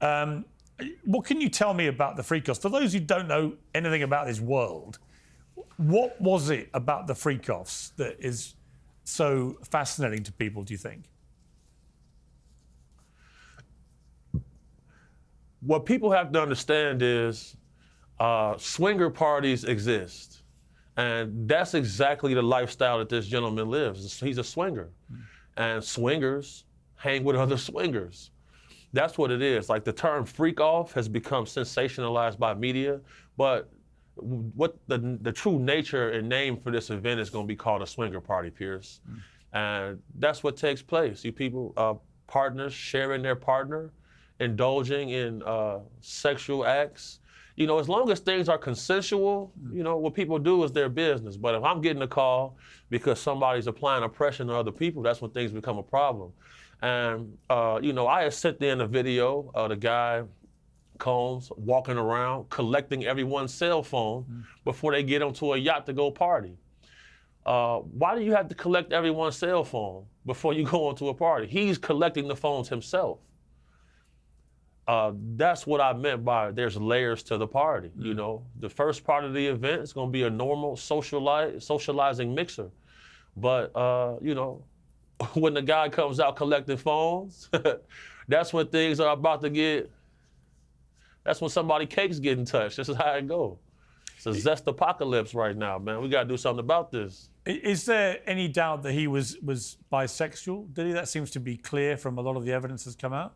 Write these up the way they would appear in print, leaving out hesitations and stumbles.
What can you tell me about the freak offs? For those who don't know anything about this world, what was it about the freak offs that is so fascinating to people, do you think? What people have to understand is swinger parties exist. And that's exactly the lifestyle that this gentleman lives. He's a swinger. And swingers hang with other swingers. That's what it is. Like, the term freak off has become sensationalized by media, but what the true nature and name for this event is going to be called a swinger party, Pierce. And that's what takes place. You people, partners sharing their partner, indulging in sexual acts. You know, as long as things are consensual, you know, what people do is their business. But if I'm getting a call because somebody's applying oppression on other people, that's when things become a problem. And, you know, I had sent in a video of the guy, Combs, walking around, collecting everyone's cell phone before they get onto a yacht to go party. Why do you have to collect everyone's cell phone before you go onto a party? He's collecting the phones himself. That's what I meant by there's layers to the party. You know, the first part of the event is going to be a normal socializing mixer. But, you know, when the guy comes out collecting phones, that's when things are about to get, that's when somebody's cake's getting touched. This is how it goes. It's a zest apocalypse right now, man. We got to do something about this. Is there any doubt that he was bisexual? Diddy? That seems to be clear from a lot of the evidence that's come out.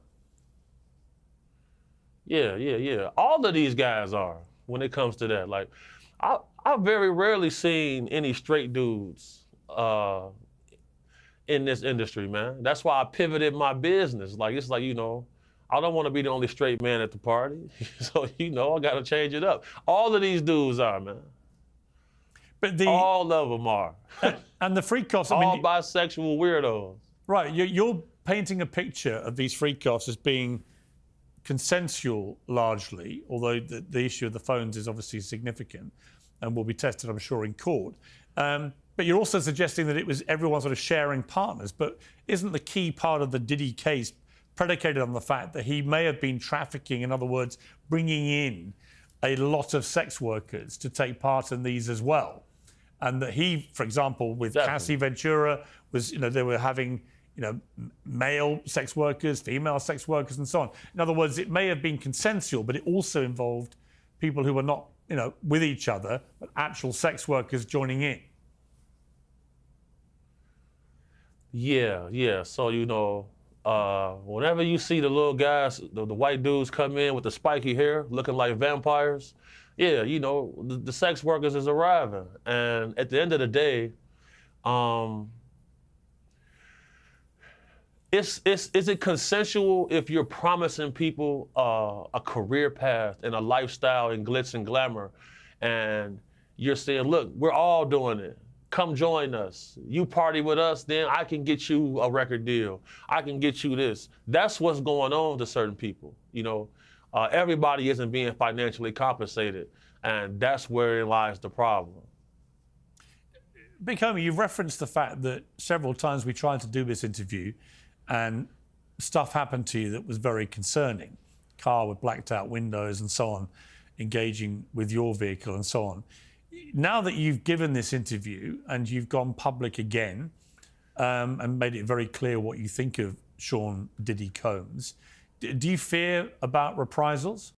Yeah. All of these guys are when it comes to that. Like, I've very rarely seen any straight dudes in this industry, man. That's why I pivoted my business. Like, it's like, you know, I don't want to be the only straight man at the party. So, you know, I got to change it up. All of these dudes are, man. But all of them are. And the freak offs, all bisexual weirdos. Right, you're painting a picture of these freak offs as being consensual largely, although the issue of the phones is obviously significant and will be tested, I'm sure, in court. But you're also suggesting that it was everyone sort of sharing partners. But isn't the key part of the Diddy case predicated on the fact that he may have been trafficking, in other words, bringing in a lot of sex workers to take part in these as well? And that he, for example, with Cassie Ventura, was, you know, they were having, you know, male sex workers, female sex workers, and so on. In other words, it may have been consensual, but it also involved people who were not, you know, with each other, but actual sex workers joining in. Yeah. So, you know, whenever you see the little guys, the white dudes come in with the spiky hair looking like vampires, yeah, you know, the sex workers is arriving. And at the end of the day, is it consensual if you're promising people a career path and a lifestyle and glitz and glamour, and you're saying, look, we're all doing it. Come join us. You party with us, then I can get you a record deal. I can get you this. That's what's going on to certain people. You know, everybody isn't being financially compensated, and that's where lies the problem. Big Homie, you've referenced the fact that several times we tried to do this interview and stuff happened to you that was very concerning. Car with blacked out windows and so on, engaging with your vehicle and so on. Now that you've given this interview and you've gone public again and made it very clear what you think of Sean Diddy Combs, do you fear about reprisals?